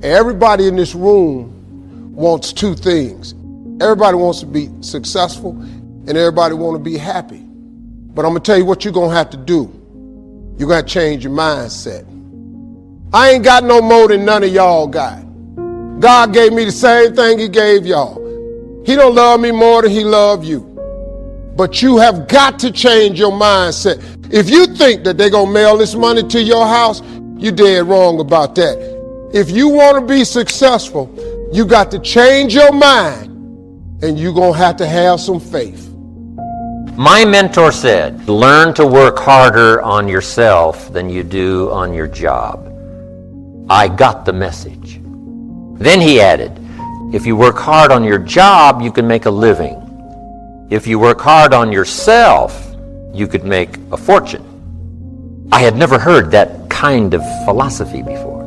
Everybody in this room wants two things. Everybody wants to be successful and everybody wants to be happy. But I'm gonna tell you what you're gonna have to do. You're gonna change your mindset. I ain't got no more than none of y'all got. God gave me the same thing he gave y'all. He don't love me more than he loved you. But you have got to change your mindset. If you think that they're gonna mail this money to your house, you're dead wrong about that. If you want to be successful, you got to change your mind, and you're gonna have to have some faith. My mentor said, learn to work harder on yourself than you do on your job. I got the message. Then he added, if you work hard on your job, you can make a living. If you work hard on yourself, you could make a fortune. I had never heard that kind of philosophy before.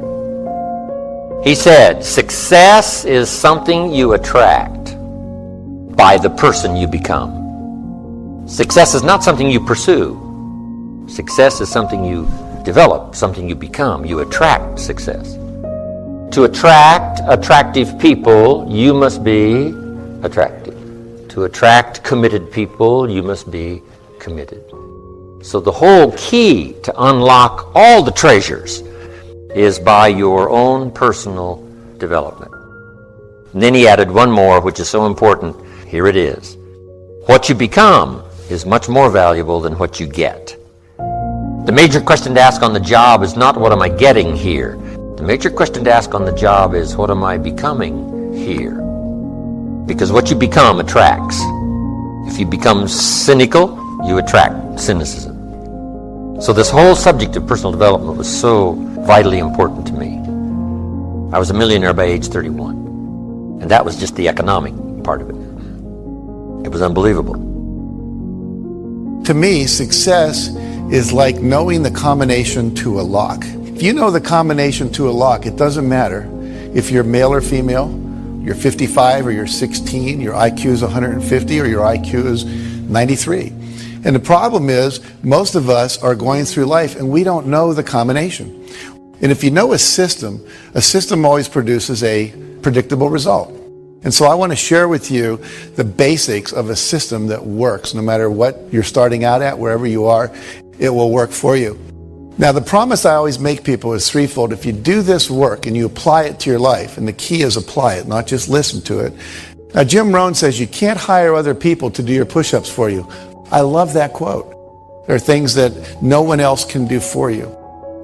He said, success is something you attract by the person you become. Success is not something you pursue. Success is something you develop, something you become. You attract success. To attract attractive people, you must be attractive. To attract committed people, you must be committed. So the whole key to unlock all the treasures is by your own personal development. And then he added one more, which is so important. Here it is. What you become is much more valuable than what you get. The major question to ask on the job is not what am I getting here? The major question to ask on the job is what am I becoming here? Because what you become attracts. If you become cynical, you attract cynicism. So this whole subject of personal development was so vitally important to me. I was a millionaire by age 31. And that was just the economic part of it. It was unbelievable. To me, success is like knowing the combination to a lock. If you know the combination to a lock, it doesn't matter if you're male or female, you're 55 or you're 16, your IQ is 150 or your IQ is 93. And the problem is, most of us are going through life and we don't know the combination. And if you know a system always produces a predictable result. And so I want to share with you the basics of a system that works. No matter what you're starting out at, wherever you are, it will work for you. Now, the promise I always make people is threefold. If you do this work and you apply it to your life, and the key is apply it, not just listen to it. Now, Jim Rohn says you can't hire other people to do your push-ups for you. I love that quote. There are things that no one else can do for you.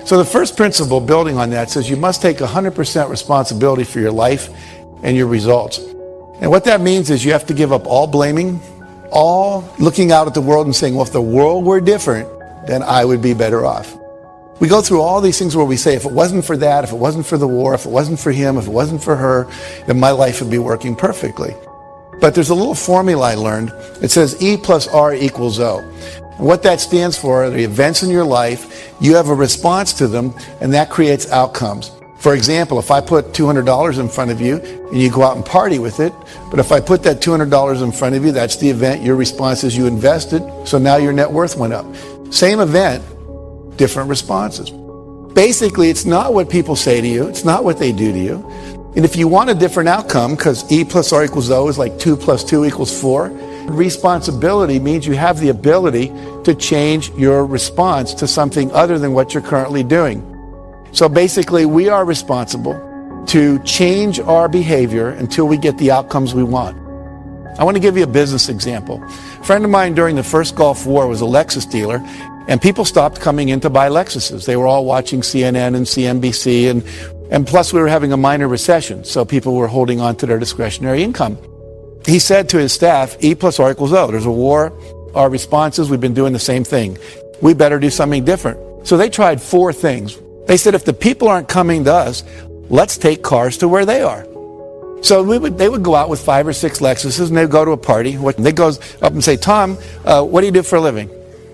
So the first principle building on that says you must take 100% responsibility for your life and your results. And what that means is you have to give up all blaming, all looking out at the world and saying, well, if the world were different, then I would be better off. We go through all these things where we say, if it wasn't for that, if it wasn't for the war, if it wasn't for him, if it wasn't for her, then my life would be working perfectly. But there's a little formula I learned. It says E plus R equals O. And what that stands for are the events in your life, you have a response to them, and that creates outcomes. For example, if I put $200 in front of you and you go out and party with it, but if I put that $200 in front of you, that's the event, your response is you invested, so now your net worth went up. Same event, different responses. Basically, it's not what people say to you, it's not what they do to you. And if you want a different outcome, because E plus R equals O is like 2 plus 2 equals 4, responsibility means you have the ability to change your response to something other than what you're currently doing. So basically, we are responsible to change our behavior until we get the outcomes we want. I want to give you a business example. A friend of mine during the first Gulf War was a Lexus dealer, and people stopped coming in to buy Lexuses. They were all watching CNN and CNBC, and plus we were having a minor recession, so people were holding on to their discretionary income. He said to his staff, E plus R equals O. There's a war. Our response is we've been doing the same thing. We better do something different. So they tried 4 things. They said, if the people aren't coming to us, let's take cars to where they are. So they would go out with 5 or 6 Lexuses, and they'd go to a party. They go up and say, Tom, what do you do for a living?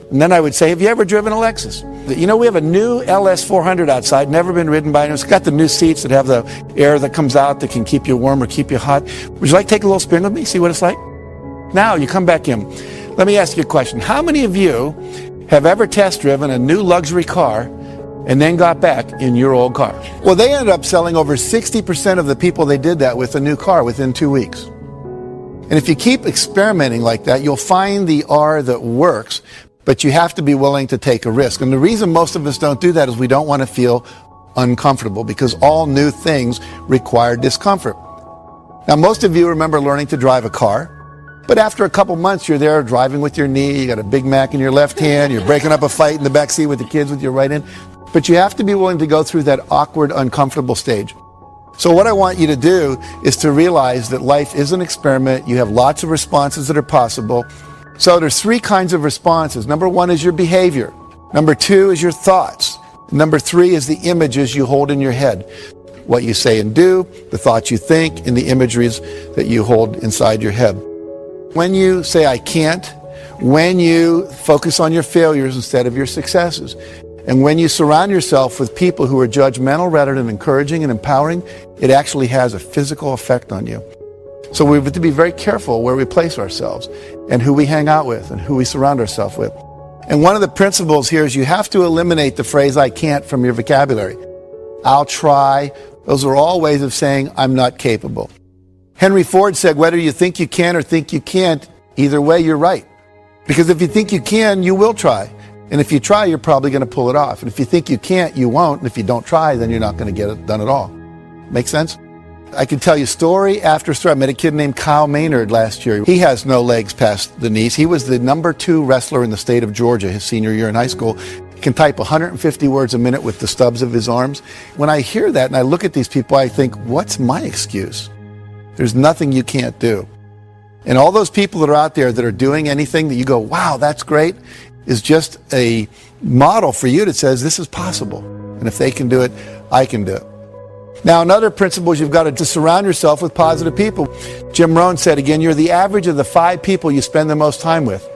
And then I would say, have you ever driven a Lexus? You know, we have a new LS400 outside, never been ridden by anyone. It's got the new seats that have the air that comes out that can keep you warm or keep you hot. Would you like to take a little spin with me, see what it's like? Now, you come back in. Let me ask you a question. How many of you have ever test driven a new luxury car and then got back in your old car. Well, they ended up selling over 60% of the people they did that with a new car within 2 weeks. And if you keep experimenting like that, you'll find the R that works, but you have to be willing to take a risk. And the reason most of us don't do that is we don't want to feel uncomfortable, because all new things require discomfort. Now, most of you remember learning to drive a car, but after a couple months, you're there driving with your knee, you got a Big Mac in your left hand, you're breaking up a fight in the back seat with the kids with your right hand. But you have to be willing to go through that awkward, uncomfortable stage. So what I want you to do is to realize that life is an experiment. You have lots of responses that are possible. So there's 3 kinds of responses. Number 1 is your behavior. Number 2 is your thoughts. Number 3 is the images you hold in your head. What you say and do, the thoughts you think, and the imageries that you hold inside your head. When you say, I can't, when you focus on your failures instead of your successes, and when you surround yourself with people who are judgmental rather than encouraging and empowering, it actually has a physical effect on you. So we have to be very careful where we place ourselves and who we hang out with and who we surround ourselves with. And one of the principles here is you have to eliminate the phrase, I can't, from your vocabulary. I'll try. Those are all ways of saying I'm not capable. Henry Ford said, whether you think you can or think you can't, either way, you're right. Because if you think you can, you will try. And if you try, you're probably going to pull it off. And if you think you can't, you won't. And if you don't try, then you're not going to get it done at all. Make sense? I can tell you story after story. I met a kid named Kyle Maynard last year. He has no legs past the knees. He was the number 2 wrestler in the state of Georgia his senior year in high school. He can type 150 words a minute with the stubs of his arms. When I hear that and I look at these people, I think, what's my excuse? There's nothing you can't do. And all those people that are out there that are doing anything that you go, wow, that's great, is just a model for you that says this is possible. And if they can do it, I can do it. Now, another principle is you've got to surround yourself with positive people. Jim Rohn said, again, you're the average of the 5 people you spend the most time with.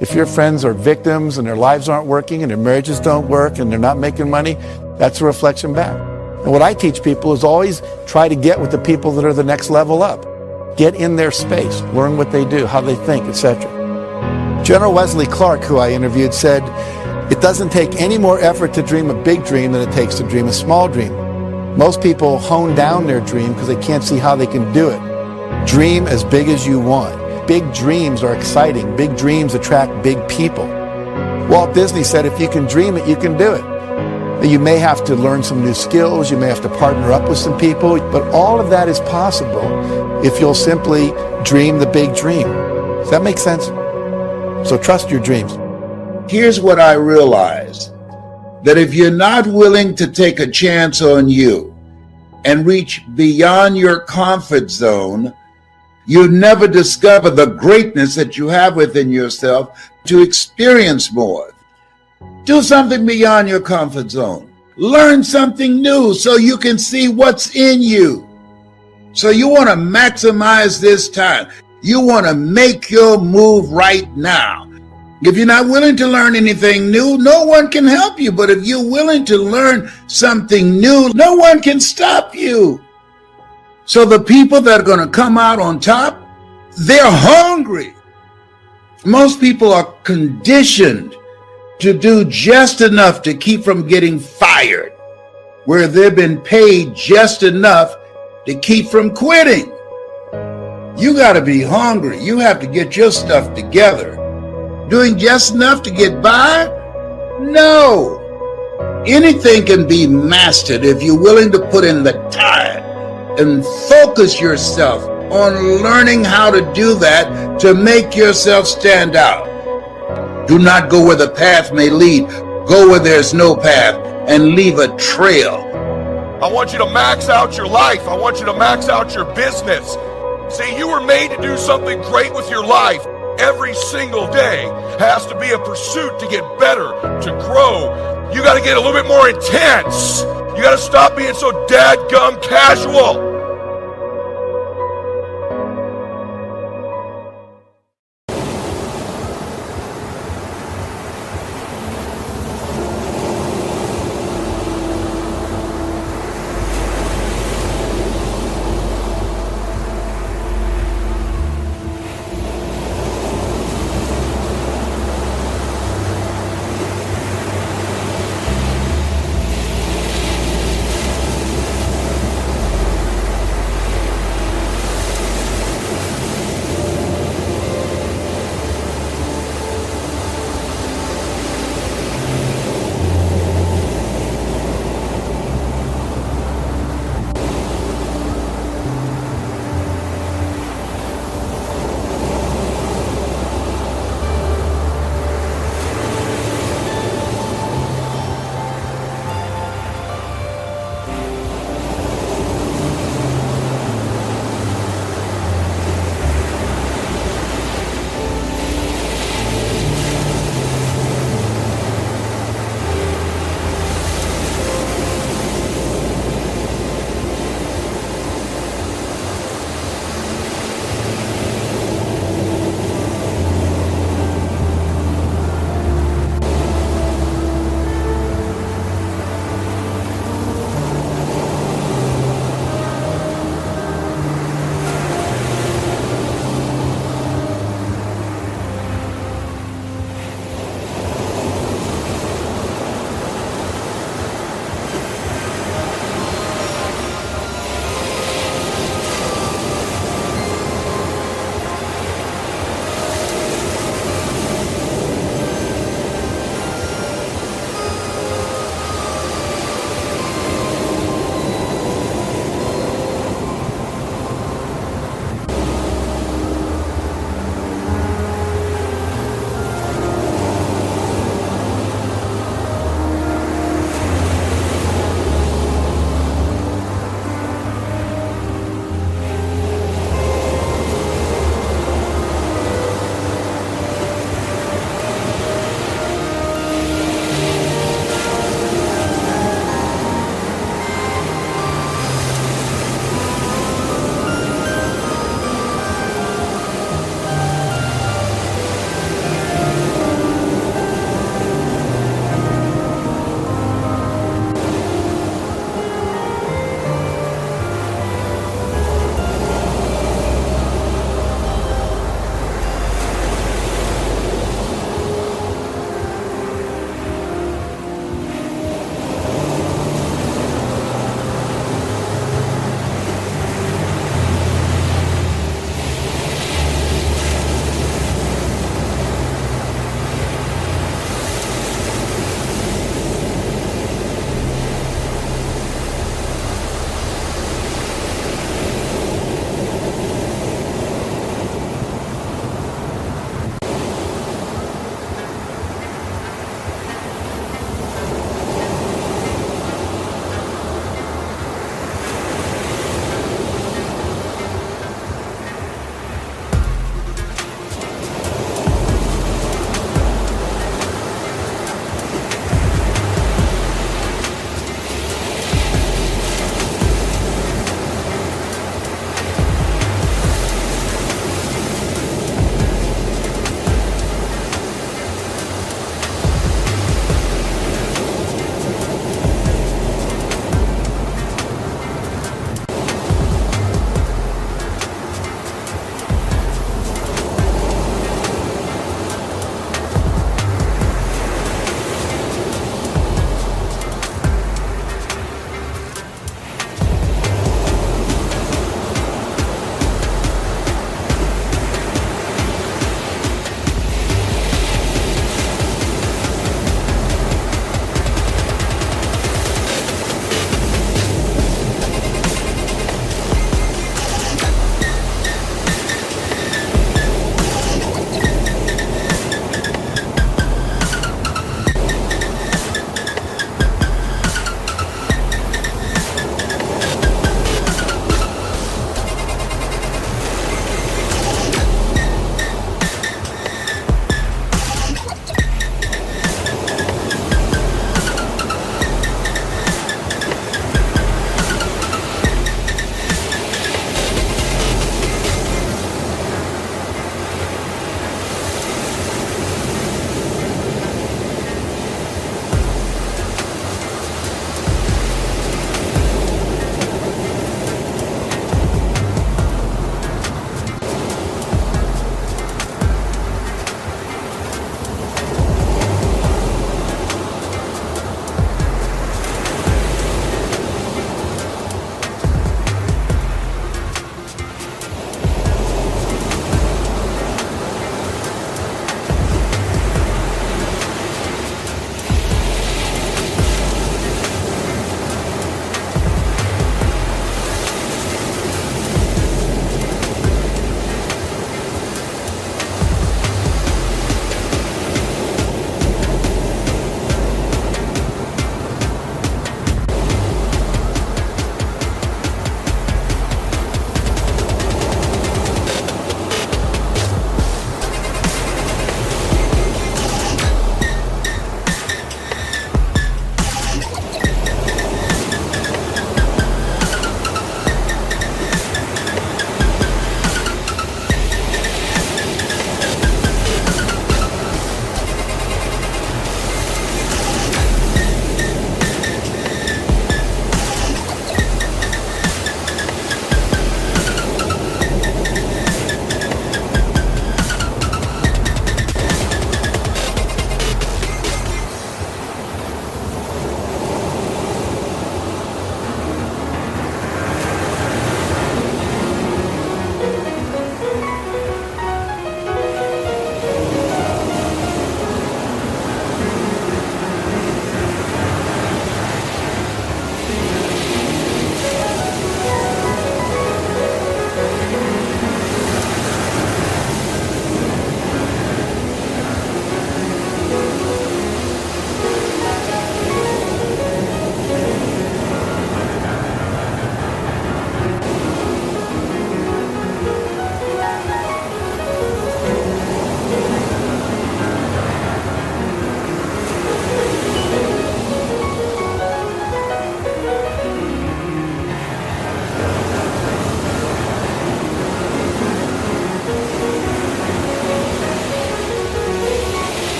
If your friends are victims and their lives aren't working and their marriages don't work and they're not making money, that's a reflection back. And what I teach people is always try to get with the people that are the next level up. Get in their space, learn what they do, how they think, etc. General Wesley Clark, who I interviewed, said, it doesn't take any more effort to dream a big dream than it takes to dream a small dream. Most people hone down their dream because they can't see how they can do it. Dream as big as you want. Big dreams are exciting. Big dreams attract big people. Walt Disney said, if you can dream it, you can do it. You may have to learn some new skills. You may have to partner up with some people. But all of that is possible if you'll simply dream the big dream. Does that make sense? So trust your dreams. Here's what I realized, that if you're not willing to take a chance on you and reach beyond your comfort zone, you never discover the greatness that you have within yourself to experience more. Do something beyond your comfort zone. Learn something new so you can see what's in you. So you want to maximize this time. You want to make your move right now. If you're not willing to learn anything new, no one can help you. But if you're willing to learn something new, no one can stop you. So the people that are going to come out on top, they're hungry. Most people are conditioned to do just enough to keep from getting fired, where they've been paid just enough to keep from quitting. You got to be hungry. You have to get your stuff together. Doing just enough to get by? No. Anything can be mastered if you're willing to put in the time and focus yourself on learning how to do that to make yourself stand out. Do not go where the path may lead. Go where there's no path and leave a trail. I want you to max out your life. I want you to max out your business. See, you were made to do something great with your life. Every single day has to be a pursuit to get better, to grow. You got to get a little bit more intense. You got to stop being so dadgum casual.